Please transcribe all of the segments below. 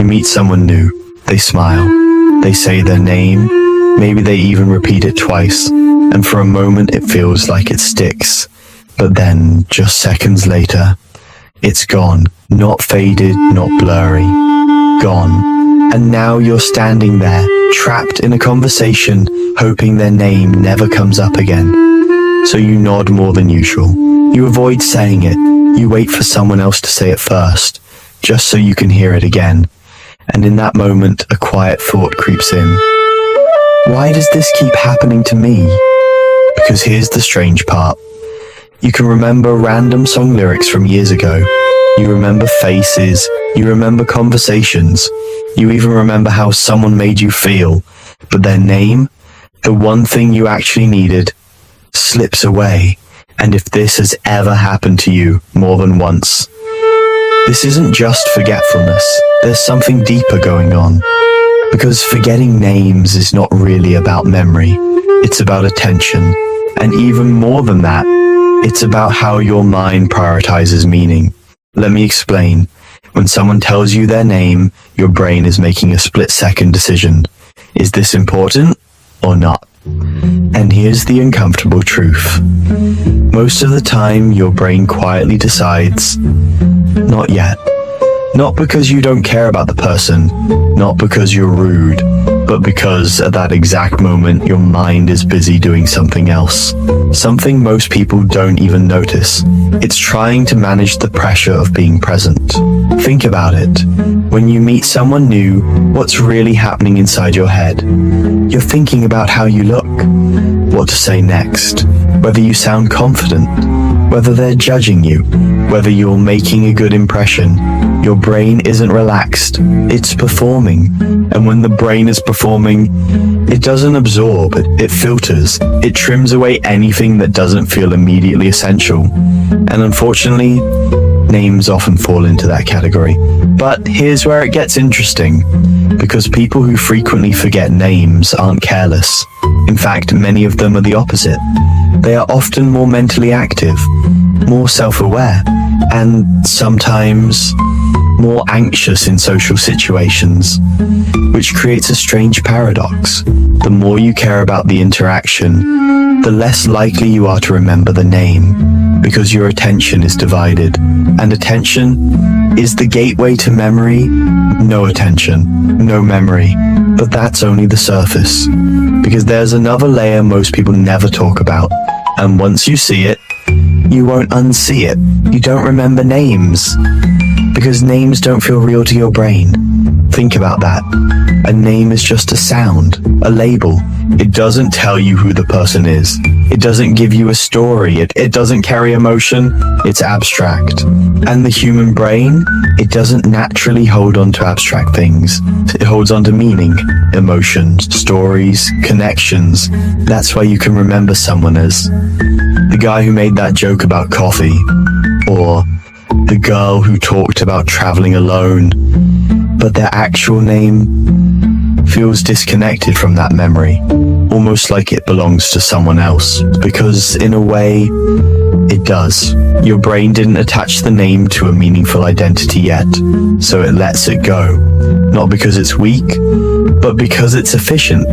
You meet someone new, they smile, they say their name, maybe they even repeat it twice, and for a moment it feels like it sticks. But then, just seconds later, it's gone, not faded, not blurry, gone. And now you're standing there, trapped in a conversation, hoping their name never comes up again. So you nod more than usual. You avoid saying it, you wait for someone else to say it first, just so you can hear it again. And in that moment, a quiet thought creeps in. Why does this keep happening to me? Because here's the strange part. You can remember random song lyrics from years ago. You remember faces, you remember conversations, you even remember how someone made you feel. But their name, the one thing you actually needed, slips away. And if this has ever happened to you more than once, this isn't just forgetfulness. There's something deeper going on. Because forgetting names is not really about memory. It's about attention. And even more than that, it's about how your mind prioritizes meaning. Let me explain. When someone tells you their name, your brain is making a split-second decision. Is this important or not? And here's the uncomfortable truth. Most of the time, your brain quietly decides, not yet. Not because you don't care about the person, not because you're rude, but because at that exact moment your mind is busy doing something else. Something most people don't even notice. It's trying to manage the pressure of being present. Think about it. When you meet someone new, what's really happening inside your head? You're thinking about how you look, what to say next, whether you sound confident, whether they're judging you, whether you're making a good impression. Your brain isn't relaxed, it's performing. And when the brain is performing, it doesn't absorb, it filters, it trims away anything that doesn't feel immediately essential. And unfortunately, names often fall into that category. But here's where it gets interesting, because people who frequently forget names aren't careless. In fact, many of them are the opposite. They are often more mentally active, more self-aware, and sometimes more anxious in social situations, which creates a strange paradox. The more you care about the interaction, the less likely you are to remember the name, because your attention is divided. And attention is the gateway to memory. No attention, no memory. But that's only the surface, because there's another layer most people never talk about. And once you see it, you won't unsee it. You don't remember names, because names don't feel real to your brain. Think about that. A name is just a sound, a label. It doesn't tell you who the person is. It doesn't give you a story. It doesn't carry emotion. It's abstract. And the human brain, it doesn't naturally hold on to abstract things. It holds on to meaning, emotions, stories, connections. That's why you can remember someone as the guy who made that joke about coffee, or the girl who talked about traveling alone, but their actual name feels disconnected from that memory, almost like it belongs to someone else, because in a way, it does. Your brain didn't attach the name to a meaningful identity yet, so it lets it go. Not because it's weak, but because it's efficient.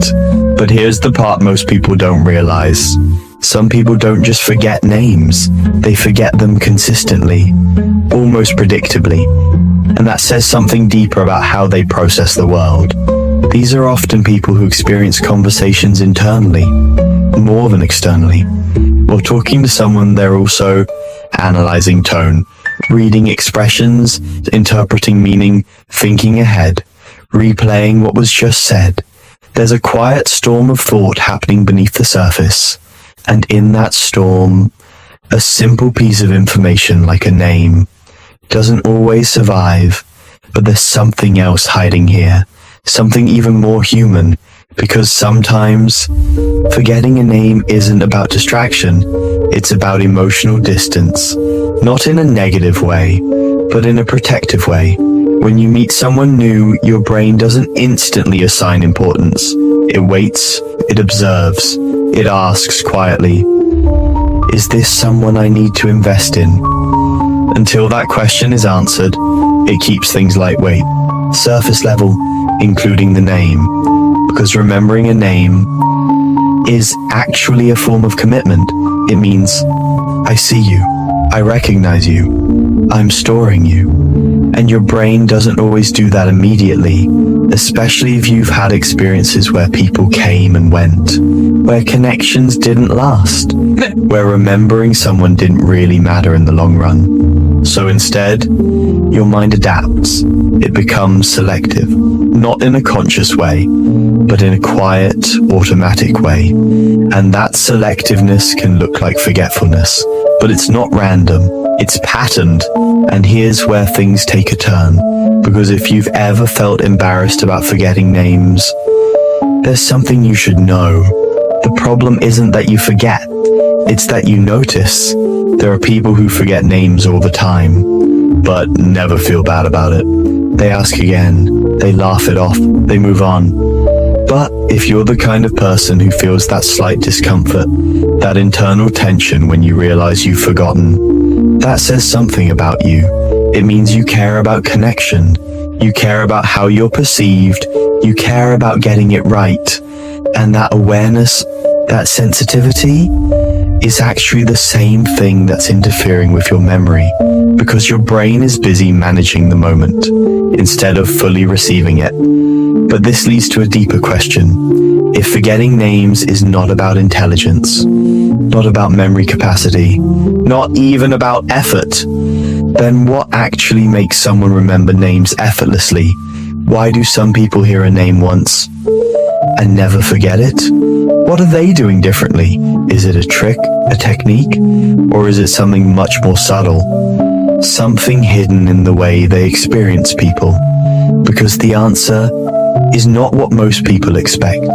But here's the part most people don't realize. Some people don't just forget names, they forget them consistently, almost predictably. And that says something deeper about how they process the world. These are often people who experience conversations internally, more than externally. While talking to someone, they're also analyzing tone, reading expressions, interpreting meaning, thinking ahead, replaying what was just said. There's a quiet storm of thought happening beneath the surface. And in that storm, a simple piece of information like a name doesn't always survive, but there's something else hiding here, something even more human, because sometimes forgetting a name isn't about distraction, it's about emotional distance, not in a negative way, but in a protective way. When you meet someone new, your brain doesn't instantly assign importance. It waits, it observes, it asks quietly, is this someone I need to invest in? Until that question is answered, it keeps things lightweight. surface level, including the name, because remembering a name is actually a form of commitment. It means, I see you, I recognize you, I'm storing you. And your brain doesn't always do that immediately, especially if you've had experiences where people came and went, where connections didn't last, where remembering someone didn't really matter in the long run. So instead, your mind adapts. It becomes selective, not in a conscious way, but in a quiet, automatic way. And that selectiveness can look like forgetfulness, but it's not random. It's patterned, and here's where things take a turn, because if you've ever felt embarrassed about forgetting names, there's something you should know. The problem isn't that you forget, it's that you notice. There are people who forget names all the time, but never feel bad about it. They ask again, they laugh it off, they move on. But if you're the kind of person who feels that slight discomfort, that internal tension when you realize you've forgotten, that says something about you. It means you care about connection. You care about how you're perceived. You care about getting it right. And that awareness, that sensitivity, is actually the same thing that's interfering with your memory, because your brain is busy managing the moment instead of fully receiving it. But this leads to a deeper question. If forgetting names is not about intelligence, not about memory capacity, not even about effort, then what actually makes someone remember names effortlessly? Why do some people hear a name once and never forget it? What are they doing differently? Is it a trick, a technique, or is it something much more subtle? Something hidden in the way they experience people. Because the answer is not what most people expect.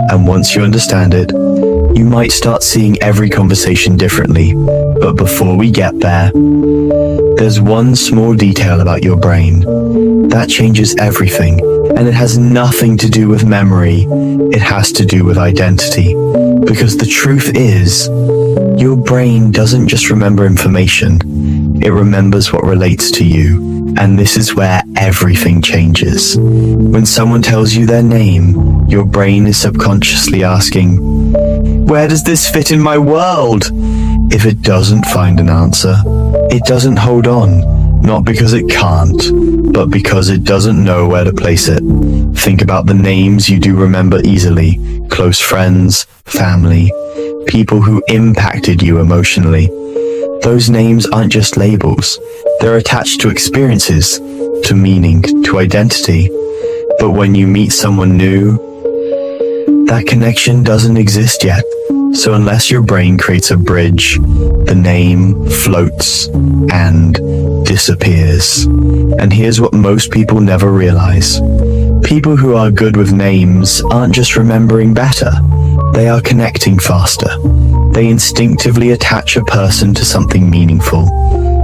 And once you understand it, you might start seeing every conversation differently. But before we get there, there's one small detail about your brain that changes everything, and it has nothing to do with memory. It has to do with identity. Because the truth is, your brain doesn't just remember information, it remembers what relates to you. And this is where everything changes. When someone tells you their name, your brain is subconsciously asking, where does this fit in my world? If it doesn't find an answer, it doesn't hold on, not because it can't, but because it doesn't know where to place it. Think about the names you do remember easily: close friends, family, people who impacted you emotionally. Those names aren't just labels. They're attached to experiences, to meaning, to identity. But when you meet someone new, that connection doesn't exist yet. So unless your brain creates a bridge, the name floats and disappears. And here's what most people never realize. People who are good with names aren't just remembering better. They are connecting faster. They instinctively attach a person to something meaningful.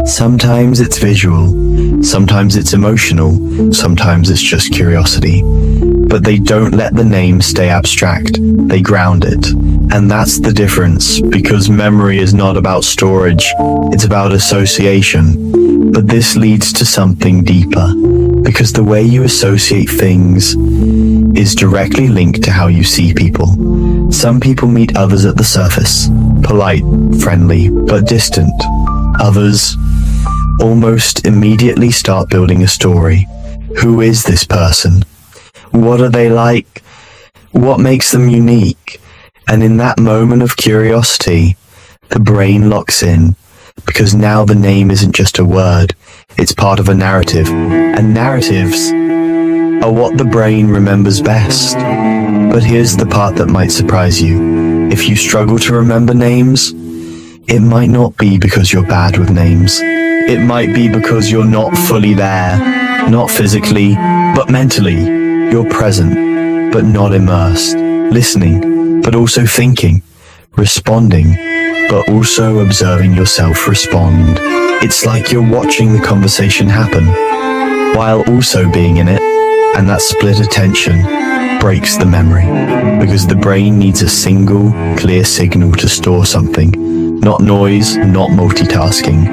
Sometimes it's visual, sometimes it's emotional, sometimes it's just curiosity. But they don't let the name stay abstract, they ground it. And that's the difference, because memory is not about storage, it's about association. But this leads to something deeper, because the way you associate things is directly linked to how you see people. Some people meet others at the surface, polite, friendly, but distant. Others almost immediately start building a story. Who is this person? What are they like? What makes them unique? And in that moment of curiosity, the brain locks in, because now the name isn't just a word, it's part of a narrative. And narratives are what the brain remembers best. But here's the part that might surprise you. If you struggle to remember names, it might not be because you're bad with names. It might be because you're not fully there, not physically, but mentally. You're present, but not immersed. Listening, but also thinking. Responding, but also observing yourself respond. It's like you're watching the conversation happen, while also being in it, and that split attention breaks the memory, because the brain needs a single, clear signal to store something. Not noise, not multitasking.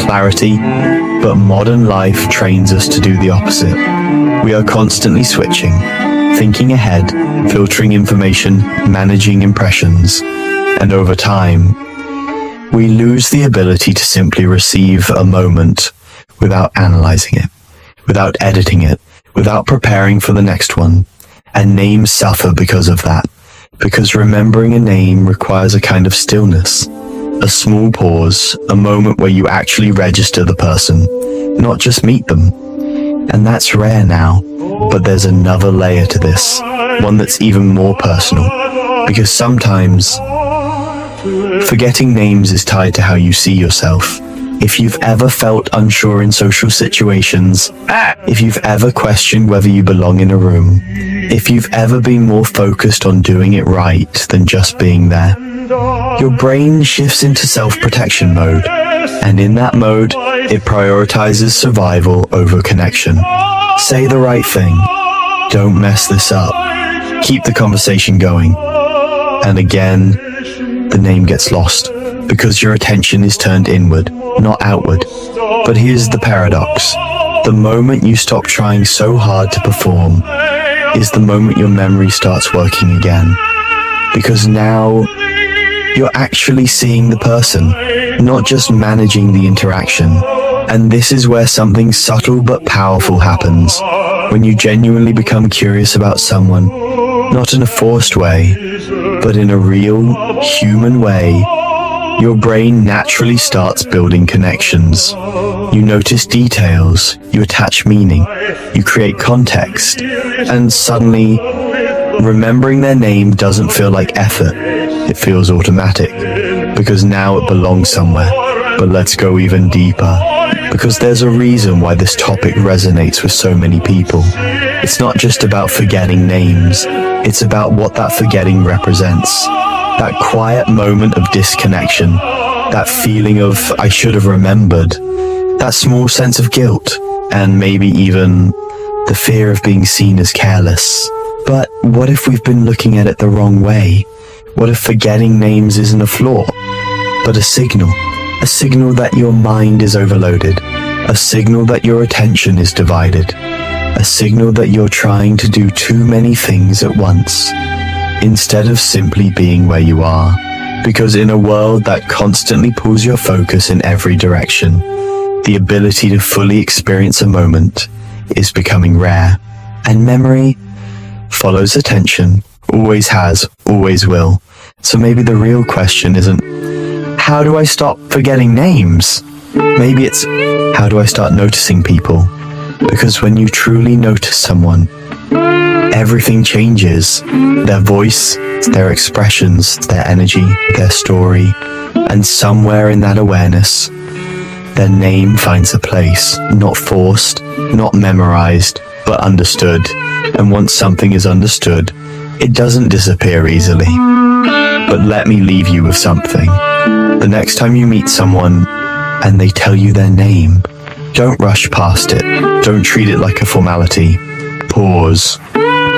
Clarity, but modern life trains us to do the opposite. We are constantly switching, thinking ahead, filtering information, managing impressions, and over time, we lose the ability to simply receive a moment without analyzing it, without editing it, without preparing for the next one. And names suffer because of that, because remembering a name requires a kind of stillness, a small pause, a moment where you actually register the person, not just meet them. And that's rare now, but there's another layer to this, one that's even more personal, because sometimes forgetting names is tied to how you see yourself. If you've ever felt unsure in social situations, if you've ever questioned whether you belong in a room, if you've ever been more focused on doing it right than just being there, your brain shifts into self-protection mode, and in that mode, it prioritizes survival over connection. Say the right thing. Don't mess this up. Keep the conversation going. And again, the name gets lost because your attention is turned inward, not outward. But here's the paradox. The moment you stop trying so hard to perform is the moment your memory starts working again. Because now you're actually seeing the person, not just managing the interaction. And this is where something subtle but powerful happens. When you genuinely become curious about someone, not in a forced way, but in a real, human way, your brain naturally starts building connections. You notice details, you attach meaning, you create context, and suddenly, remembering their name doesn't feel like effort, it feels automatic, because now it belongs somewhere. But let's go even deeper, because there's a reason why this topic resonates with so many people. It's not just about forgetting names, it's about what that forgetting represents. That quiet moment of disconnection, that feeling of I should have remembered, that small sense of guilt, and maybe even the fear of being seen as careless. But what if we've been looking at it the wrong way? What if forgetting names isn't a flaw, but a signal? A signal that your mind is overloaded, a signal that your attention is divided, a signal that you're trying to do too many things at once, instead of simply being where you are. Because in a world that constantly pulls your focus in every direction, the ability to fully experience a moment is becoming rare. And memory follows attention, always has, always will. So maybe the real question isn't, how do I stop forgetting names? Maybe it's, how do I start noticing people? Because when you truly notice someone, everything changes. Their voice, their expressions, their energy, their story. And somewhere in that awareness, their name finds a place, not forced, not memorized, but understood. And once something is understood, it doesn't disappear easily. But let me leave you with something. The next time you meet someone and they tell you their name, don't rush past it. Don't treat it like a formality. Pause.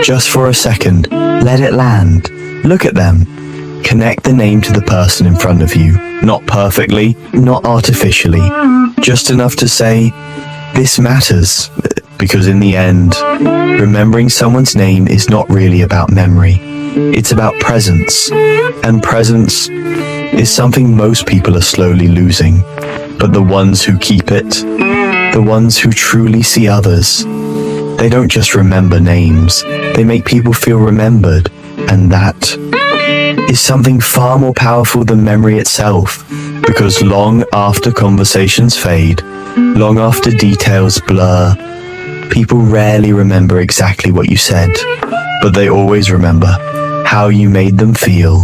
Just for a second. Let it land. Look at them. Connect the name to the person in front of you. Not perfectly, not artificially. Just enough to say, this matters. Because in the end, remembering someone's name is not really about memory. It's about presence. And presence is something most people are slowly losing. But the ones who keep it, the ones who truly see others, they don't just remember names, they make people feel remembered. And that is something far more powerful than memory itself, because long after conversations fade, long after details blur, people rarely remember exactly what you said, but they always remember how you made them feel.